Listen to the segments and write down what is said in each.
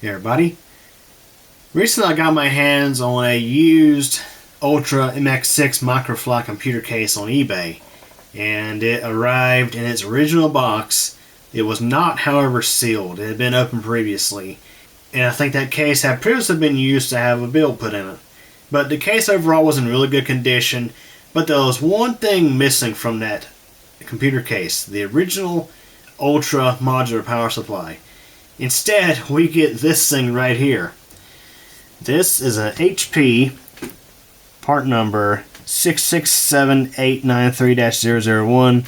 Hey everybody. Recently I got my hands on a used Ultra MX6 microfly computer case on eBay, and it arrived in its original box. It was not, however, sealed. It had been opened previously, and I think that case had previously been used to have a build put in it. But the case overall was in really good condition, but there was one thing missing from that computer case: the original Ultra modular power supply. Instead, we get this thing right here. This is a HP part number 667-893-001.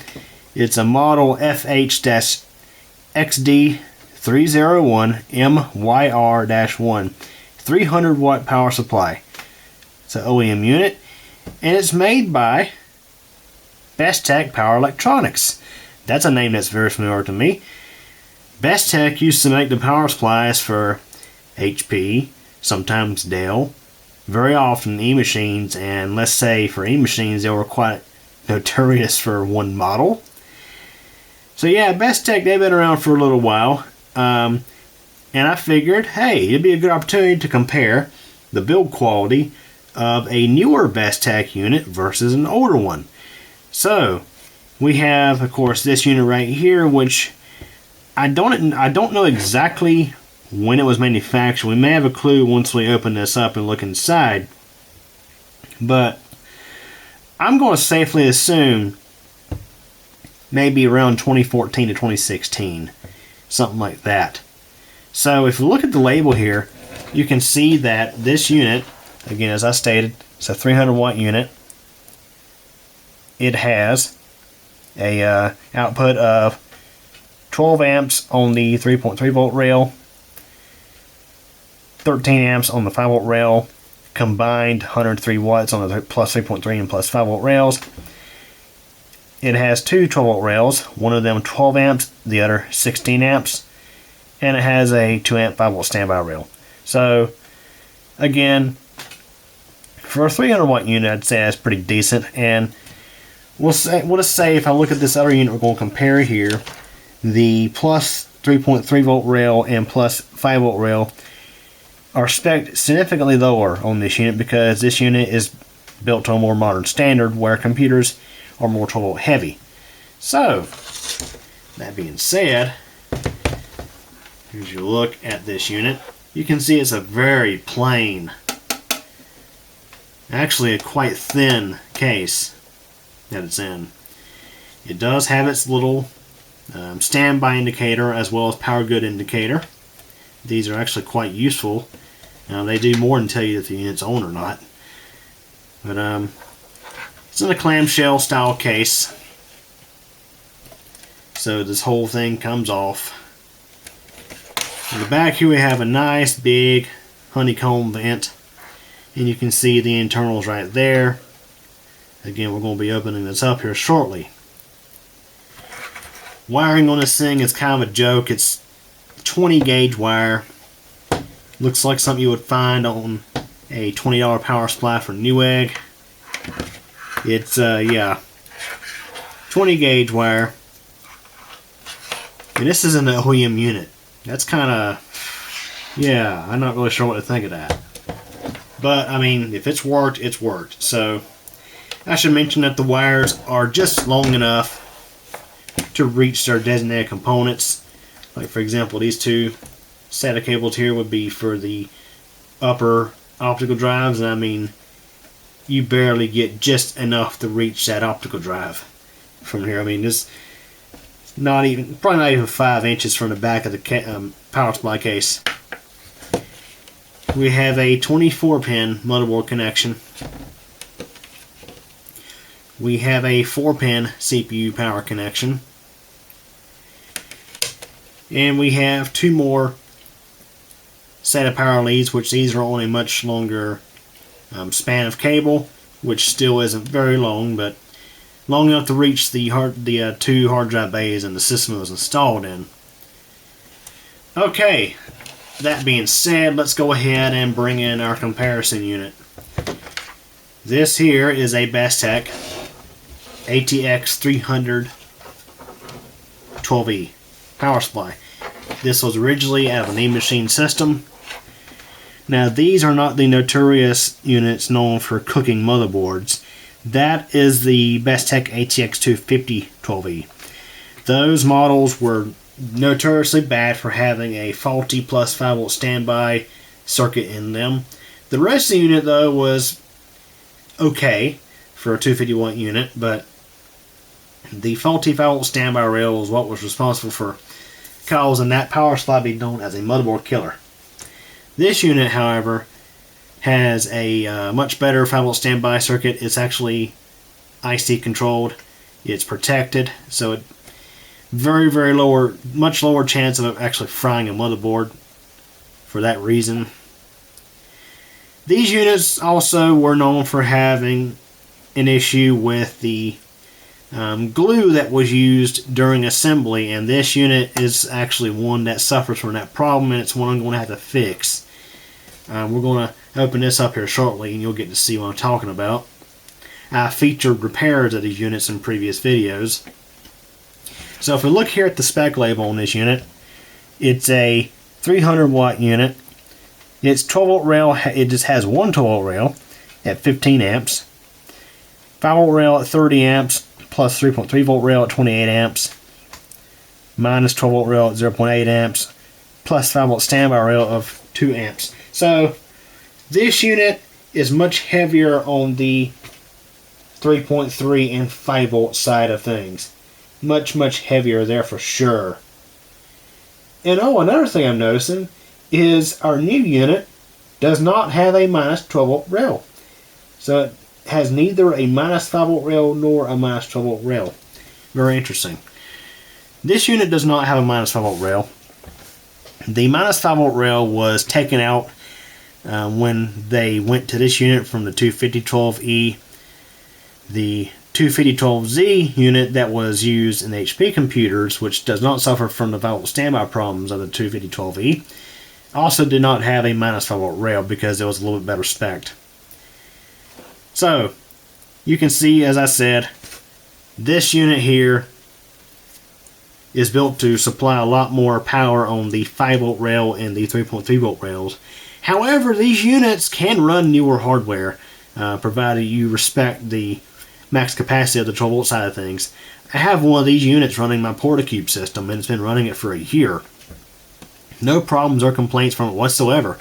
It's a model FH-XD301MYR-1 300 watt power supply. It's an OEM unit, and it's made by Bestec Power Electronics. That's a name that's very familiar to me. Bestec used to make the power supplies for HP, sometimes Dell, very often E-machines, and let's say for E-machines they were quite notorious for one model. So yeah, Bestec, they've been around for a little while, and I figured, hey, it'd be a good opportunity to compare the build quality of a newer Bestec unit versus an older one. So we have, of course, this unit right here, which I don't know exactly when it was manufactured. We may have a clue once we open this up and look inside, but I'm going to safely assume maybe around 2014 to 2016, something like that. So if you look at the label here, you can see that this unit, again, as I stated, it's a 300 watt unit. It has a output of 12 amps on the 3.3 volt rail, 13 amps on the 5 volt rail, combined 103 watts on the plus 3.3 and plus 5 volt rails. It has two 12 volt rails, one of them 12 amps, the other 16 amps, and it has a 2 amp 5 volt standby rail. So again, for a 300 watt unit, I'd say that's pretty decent. And we'll just say if I look at this other unit we're going to compare here, the plus 3.3 volt rail and plus 5 volt rail are spec'd significantly lower on this unit because this unit is built to a more modern standard where computers are more 12 volt heavy. So, that being said, as you look at this unit, you can see it's a very plain, actually a quite thin case that it's in. It does have its little standby indicator as well as power good indicator. These are actually quite useful. They do more than tell you if the unit's on or not. But it's in a clamshell style case, so this whole thing comes off. In the back here we have a nice big honeycomb vent, and you can see the internals right there. Again, we're going to be opening this up here shortly. Wiring on this thing is kind of a joke. It's 20 gauge wire. Looks like something you would find on a $20 power supply for Newegg. It's yeah, 20 gauge wire. And this is an OEM unit. That's kind of, yeah, I'm not really sure what to think of that. But I mean, if it's worked, it's worked. So I should mention that the wires are just long enough to reach their designated components. Like for example, these two SATA cables here would be for the upper optical drives, and I mean, you barely get just enough to reach that optical drive from here. I mean, this not even, probably not even 5 inches from the back of the power supply case. We have a 24-pin motherboard connection. We have a 4-pin CPU power connection. And we have two more SATA power leads, which these are on a much longer span of cable, which still isn't very long, but long enough to reach the two hard drive bays and the system it was installed in. Okay, that being said, let's go ahead and bring in our comparison unit. This here is a Bestec ATX-300-12E power supply. This was originally out of an E-machine system. Now these are not the notorious units known for cooking motherboards. That is the Bestec ATX-300-12E. Those models were notoriously bad for having a faulty plus 5V standby circuit in them. The rest of the unit though was okay for a 250-watt unit, but the faulty 5V standby rail was what was responsible for causing that power supply to be known as a motherboard killer. This unit, however, has a much better 5V standby circuit. It's actually IC controlled. It's protected, so it much lower chance of actually frying a motherboard for that reason. These units also were known for having an issue with the glue that was used during assembly, and this unit is actually one that suffers from that problem, and it's one I'm going to have to fix. We're going to open this up here shortly and you'll get to see what I'm talking about. I featured repairs of these units in previous videos. So if we look here at the spec label on this unit, it's a 300-watt unit. Its 12V rail, it just has one 12V rail at 15 amps, 5V rail at 30 amps, plus 3.3V rail at 28 amps, minus 12V rail at 0.8 amps, plus 5V standby rail of 2 amps. So this unit is much heavier on the 3.3 and 5V side of things. Much heavier there for sure. And another thing I'm noticing is our new unit does not have a minus 12V rail. So it has neither a minus 5V rail nor a minus 12V rail. Very interesting. This unit does not have a minus 5V rail. The minus 5V rail was taken out when they went to this unit from the 250-12E. The 250-12Z unit that was used in HP computers, which does not suffer from the 5V standby problems of the 250-12E, also did not have a minus 5V rail because it was a little bit better spec'd. So, you can see, as I said, this unit here is built to supply a lot more power on the 5V rail and the 3.3V rails. However, these units can run newer hardware, provided you respect the max capacity of the 12V side of things. I have one of these units running my Portacube system, and it's been running it for a year. No problems or complaints from it whatsoever.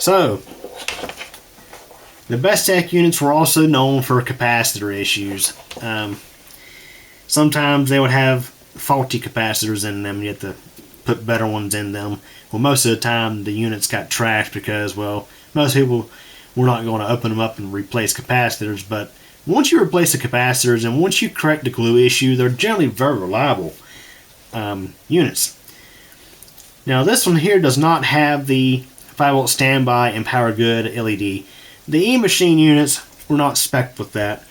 So, the Bestec units were also known for capacitor issues. Sometimes they would have faulty capacitors in them, and you have to put better ones in them. Well, most of the time the units got trashed because, well, most people were not going to open them up and replace capacitors, but once you replace the capacitors and once you correct the glue issue, they're generally very reliable units. Now this one here does not have the 5V standby and power good LED. The E-machine units were not spec'd with that.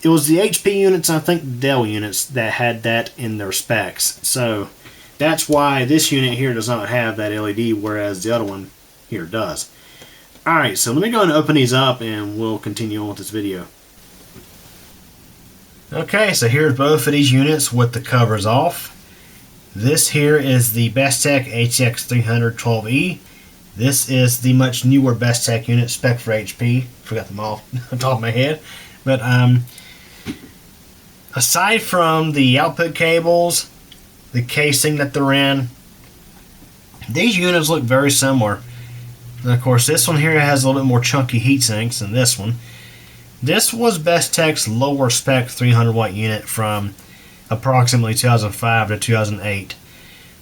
It was the HP units, I think Dell units, that had that in their specs. So that's why this unit here does not have that LED, whereas the other one here does. Alright, so let me go and open these up and we'll continue on with this video. Okay, so here's both of these units with the covers off. This here is the Bestec ATX-300-12E. This is the much newer Bestec unit, spec for HP. Forgot them all off the top of my head. But aside from the output cables, the casing that they're in, these units look very similar. And of course, this one here has a little bit more chunky heat sinks than this one. This was Bestec's lower spec 300-watt unit from approximately 2005 to 2008.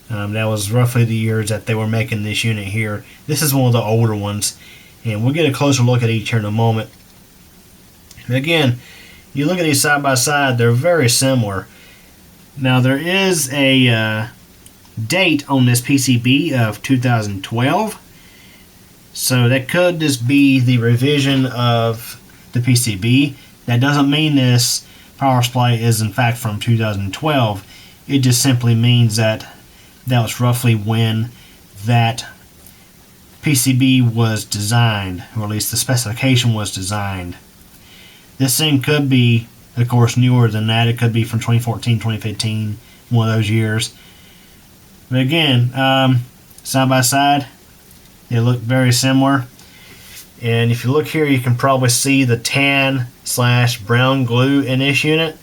That was roughly the years that they were making this unit here. This is one of the older ones, and we'll get a closer look at each here in a moment. And again, you look at these side by side, they're very similar. Now there is a date on this PCB of 2012, so that could just be the revision of the PCB. That doesn't mean this power supply is in fact from 2012. It just simply means that that was roughly when that PCB was designed, or at least the specification was designed. This thing could be, of course, newer than that. It could be from 2014, 2015, one of those years. But again, side by side, they look very similar. And if you look here, you can probably see the tan/brown glue in this unit.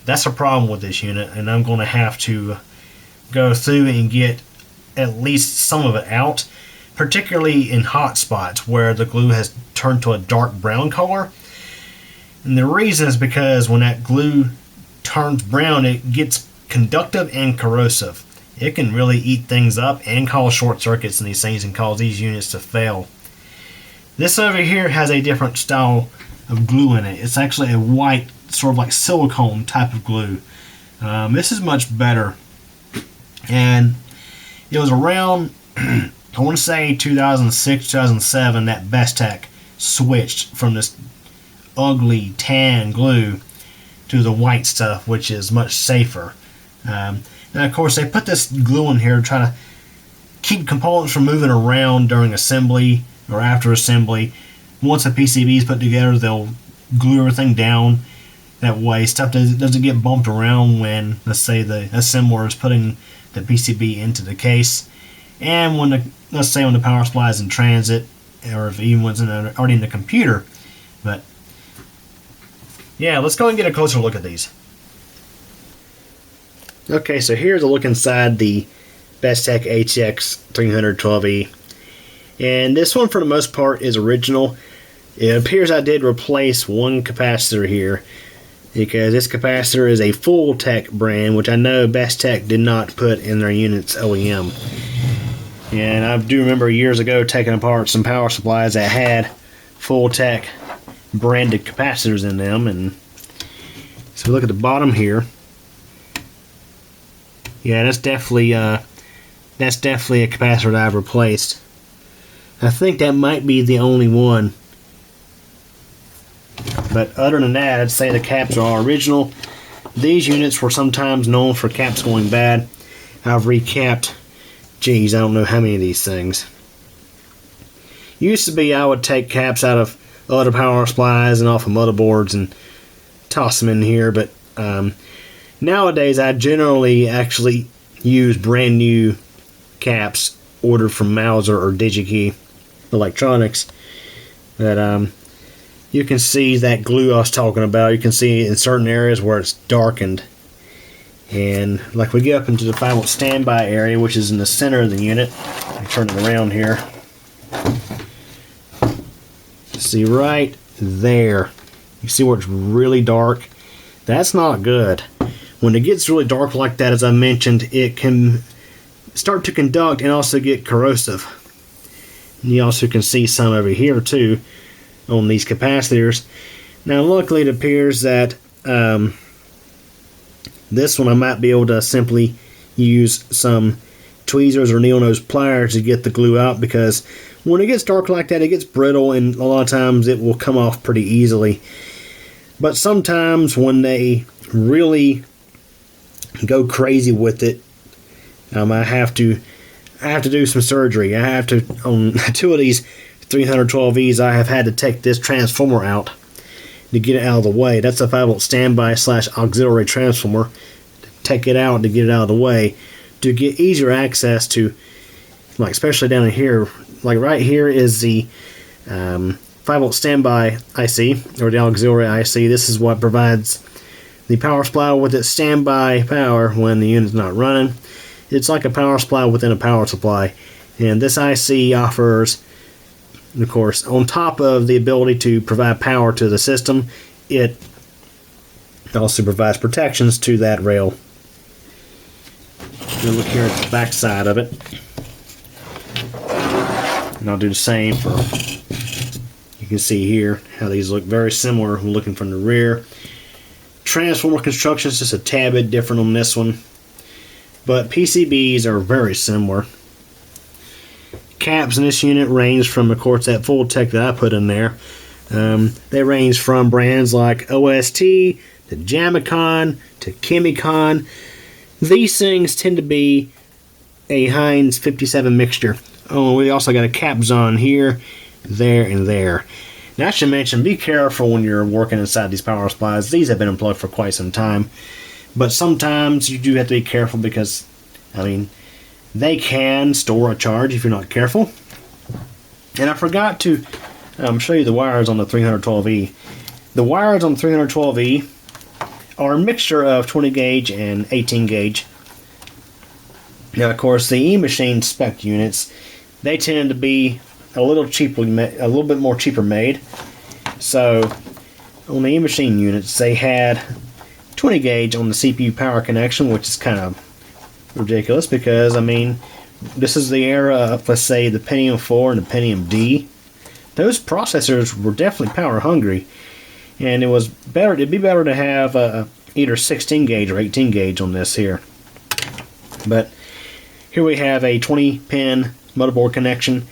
That's a problem with this unit, and I'm going to have to go through and get at least some of it out, particularly in hot spots where the glue has turned to a dark brown color. And the reason is because when that glue turns brown, it gets conductive and corrosive. It can really eat things up and cause short circuits in these things and cause these units to fail. This over here has a different style of glue in it. It's actually a white, sort of like silicone type of glue. This is much better. And it was around, I want to say 2006, 2007, that Bestec switched from this ugly tan glue to the white stuff, which is much safer. Now, of course, they put this glue in here to try to keep components from moving around during assembly or after assembly. Once a PCB is put together, they'll glue everything down. That way, stuff doesn't get bumped around when, let's say, the assembler is putting the PCB into the case. And when let's say when the power supply is in transit, or if even when it's already in the computer. But yeah, let's go and get a closer look at these. Okay, so here's a look inside the Bestec ATX-300-12E. And this one, for the most part, is original. It appears I did replace one capacitor here, because this capacitor is a Full Tech brand, which I know Bestec did not put in their units OEM. And I do remember years ago taking apart some power supplies that had Full Tech branded capacitors in them. And so look at the bottom here. Yeah, that's definitely a capacitor that I've replaced. I think that might be the only one. But other than that, I'd say the caps are all original. These units were sometimes known for caps going bad. I've recapped, geez, I don't know how many of these things. Used to be I would take caps out of other power supplies and off of motherboards and toss them in here, but nowadays I generally actually use brand new caps ordered from Mauser or DigiKey Electronics. But you can see that glue I was talking about. You can see in certain areas where it's darkened. And like we get up into the 5-volt standby area, which is in the center of the unit. I turn it around here. See right there. You see where it's really dark? That's not good. When it gets really dark like that, as I mentioned, it can start to conduct and also get corrosive. And you also can see some over here too on these capacitors. Now luckily it appears that this one I might be able to simply use some tweezers or needle nose pliers to get the glue out, because when it gets dark like that, it gets brittle and a lot of times it will come off pretty easily. But sometimes when they really go crazy with it, I have to do some surgery. I have to, on two of these 312Es, I have had to take this transformer out to get it out of the way. That's a 5-volt standby / auxiliary transformer. Take it out to get it out of the way to get easier access to, like especially down in here, like right here is the 5-volt standby IC, or the auxiliary IC. This is what provides the power supply with its standby power when the unit's not running. It's like a power supply within a power supply. And this IC offers, of course, on top of the ability to provide power to the system, it also provides protections to that rail. We'll look here at the back side of it. And I'll do the same for, you can see here how these look very similar when looking from the rear. Transformer construction is just a tad bit different on this one, but PCBs are very similar. Caps in this unit range from, of course, that Full Tech that I put in there. They range from brands like OST to Jamicon to Chemicon. These things tend to be a Heinz 57 mixture. Oh, we also got a cap zone here, there, and there. Now, I should mention, be careful when you're working inside these power supplies. These have been unplugged for quite some time. But sometimes you do have to be careful because, I mean, they can store a charge if you're not careful. And I forgot to show you the wires on the 312E. The wires on the 312E are a mixture of 20 gauge and 18 gauge. Now, of course, the E-machine spec units, they tend to be a little bit more cheaper made. So on the E-machine units, they had 20 gauge on the CPU power connection, which is kind of ridiculous because, I mean, this is the era of, let's say, the Pentium 4 and the Pentium D. Those processors were definitely power hungry, and it'd be better to have either 16 gauge or 18 gauge on this here. But here we have a 20 pin motherboard connection,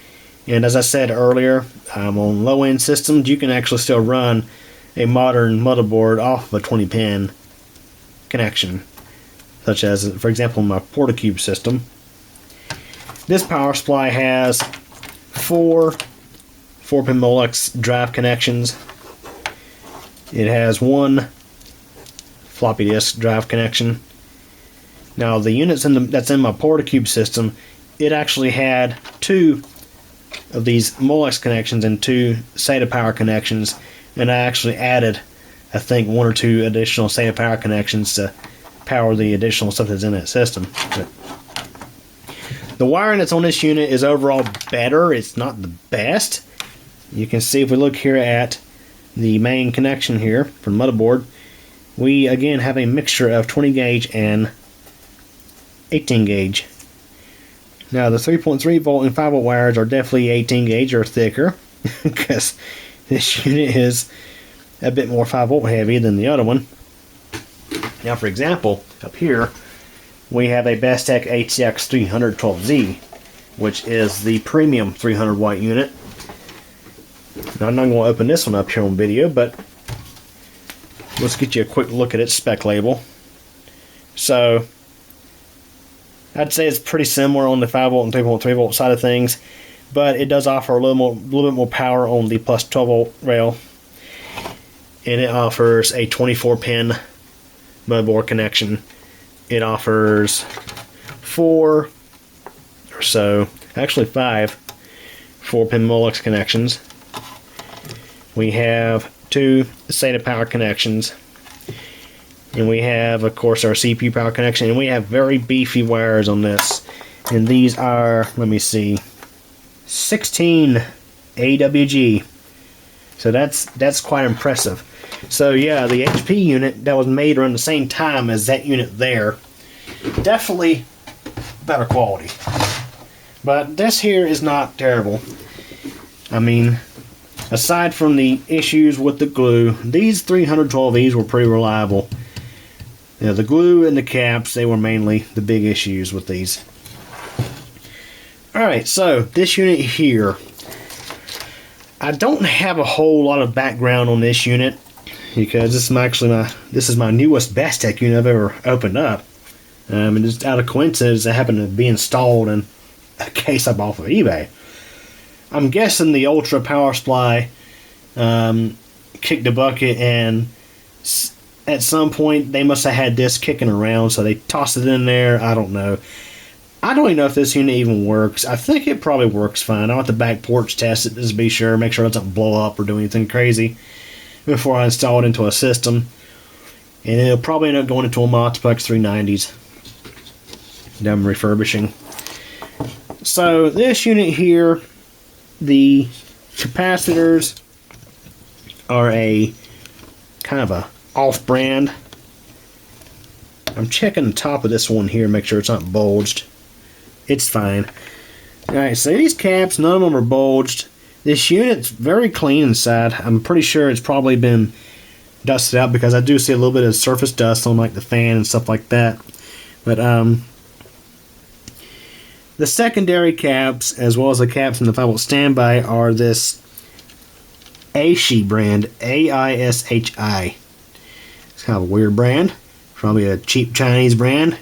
and as I said earlier, on low end systems you can actually still run a modern motherboard off of a 20 pin connection, such as, for example, my Portacube system. This power supply has four 4-pin Molex drive connections. It has one floppy disk drive connection. Now the units that's in my Portacube system, it actually had 2 of these Molex connections and 2 SATA power connections, and I actually added, I think, 1 or 2 additional SATA power connections to power the additional stuff that's in that system. But the wiring that's on this unit is overall better. It's not the best. You can see if we look here at the main connection here for the motherboard, we again have a mixture of 20 gauge and 18 gauge. Now the 3.3 volt and 5 volt wires are definitely 18 gauge or thicker because this unit is a bit more 5 volt heavy than the other one. Now, for example, up here we have a Bestec ATX-300-12E, which is the premium 300 watt unit. Now, I'm not going to open this one up here on video, but let's get you a quick look at its spec label. So I'd say it's pretty similar on the 5 volt and 3.3 volt side of things, but it does offer a little bit more power on the plus 12 volt rail, and it offers a 24 pin motherboard connection. It offers 4 or so, actually 5 4-pin Molex connections. We have 2 SATA power connections, and we have, of course, our CPU power connection, and we have very beefy wires on this, and these are, let me see, 16 AWG, so that's quite impressive. So yeah, the HP unit that was made around the same time as that unit there, definitely better quality, but this here is not terrible. I mean, aside from the issues with the glue, these 312Es were pretty reliable. You know, the glue and the caps, they were mainly the big issues with these. Alright, so this unit here, I don't have a whole lot of background on this unit because this is my newest Bestec unit I've ever opened up. And just out of coincidence, it happened to be installed in a case I bought from eBay. I'm guessing the Ultra power supply kicked the bucket, and at some point they must have had this kicking around, so they tossed it in there. I don't know. I don't even know if this unit even works. I think it probably works fine. I'll have to back porch test it just to be sure, make sure it doesn't blow up or do anything crazy before I install it into a system. And it'll probably end up going into a Multiplex 390s that I'm refurbishing. So this unit here, the capacitors are a kind of a off-brand. I'm checking the top of this one here, make sure it's not bulged. It's fine. Alright, so these caps, none of them are bulged. This unit's very clean inside. I'm pretty sure it's probably been dusted out because I do see a little bit of surface dust on like the fan and stuff like that. But the secondary caps, as well as the caps in the 5 volt standby, are this Aishi brand, A-I-S-H-I. It's kind of a weird brand, probably a cheap Chinese brand.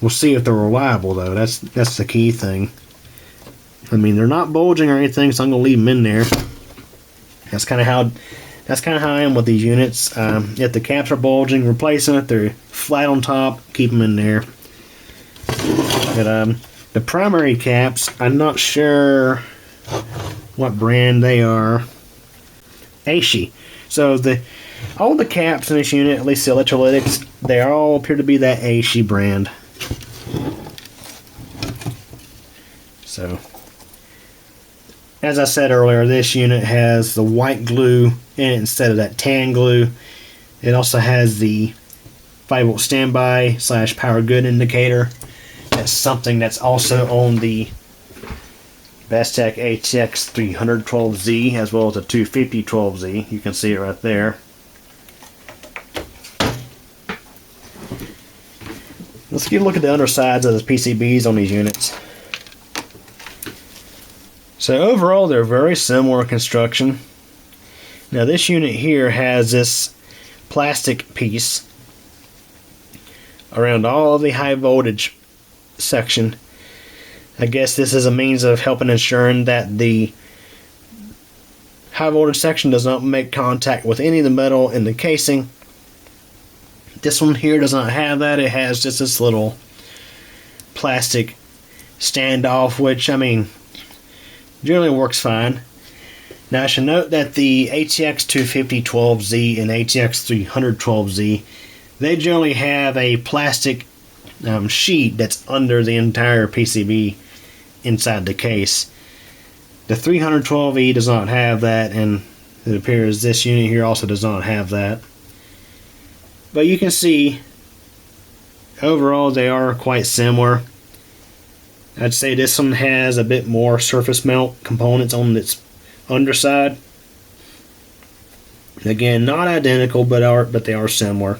We'll see if they're reliable though. That's the key thing. I mean, they're not bulging or anything, so I'm gonna leave them in there. That's kind of how I am with these units. If the caps are bulging, replace them. If they're flat on top, keep them in there. But The primary caps, I'm not sure what brand they are. Aishi. So all the caps in this unit, at least the electrolytics, they all appear to be that Aishi brand. So, as I said earlier, this unit has the white glue in it instead of that tan glue. It also has the 5-volt standby / power good indicator. That's something that's also on the Bestec ATX-300-12E as well as the 250-12Z. You can see it right there. Let's get a look at the undersides of the PCBs on these units. So overall, they're very similar construction. Now this unit here has this plastic piece around all of the high voltage section. I guess this is a means of helping ensuring that the high voltage section does not make contact with any of the metal in the casing. This one here does not have that. It has just this little plastic standoff, which, I mean, generally works fine. Now I should note that the ATX-250-12Z and ATX-300-12Z, they generally have a plastic sheet that's under the entire PCB inside the case. The 312E does not have that, and it appears this unit here also does not have that. But you can see overall they are quite similar. I'd say this one has a bit more surface mount components on its underside. Again, not identical, but they are similar.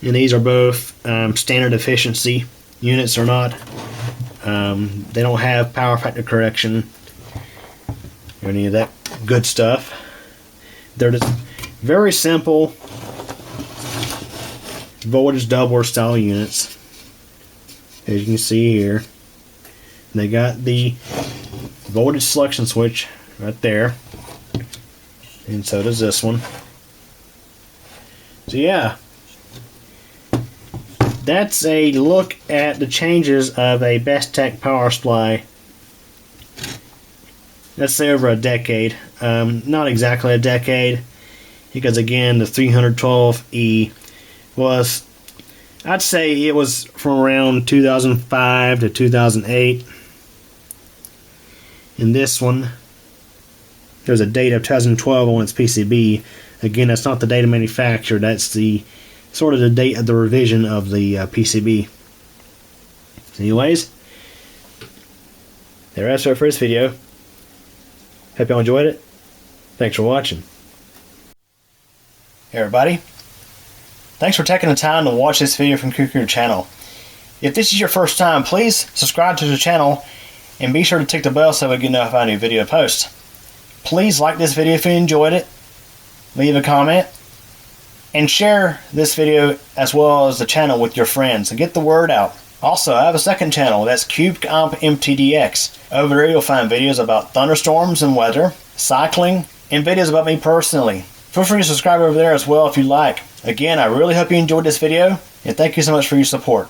And these are both standard efficiency units or not. They don't have power factor correction or any of that good stuff. They're just very simple voltage doubler style units, as you can see here. They got the voltage selection switch right there, and so does this one. So yeah, that's a look at the changes of a Bestec power supply. Let's say over a decade. Not exactly a decade, because again the 312E was, I'd say it was from around 2005 to 2008. In this one, there's a date of 2012 on its PCB. Again, that's not the date of manufacture, that's the sort of the date of the revision of the PCB. Anyways, that's it for this video. Hope y'all enjoyed it. Thanks for watching. Hey everybody. Thanks for taking the time to watch this video from Kuku channel. If this is your first time, please subscribe to the channel and be sure to tick the bell so we get notified of new video posts. Please like this video if you enjoyed it, leave a comment, and share this video as well as the channel with your friends and get the word out. Also, I have a second channel, that's CubeComp MTDX. Over there you'll find videos about thunderstorms and weather, cycling, and videos about me personally. Feel free to subscribe over there as well if you like. Again, I really hope you enjoyed this video, and thank you so much for your support.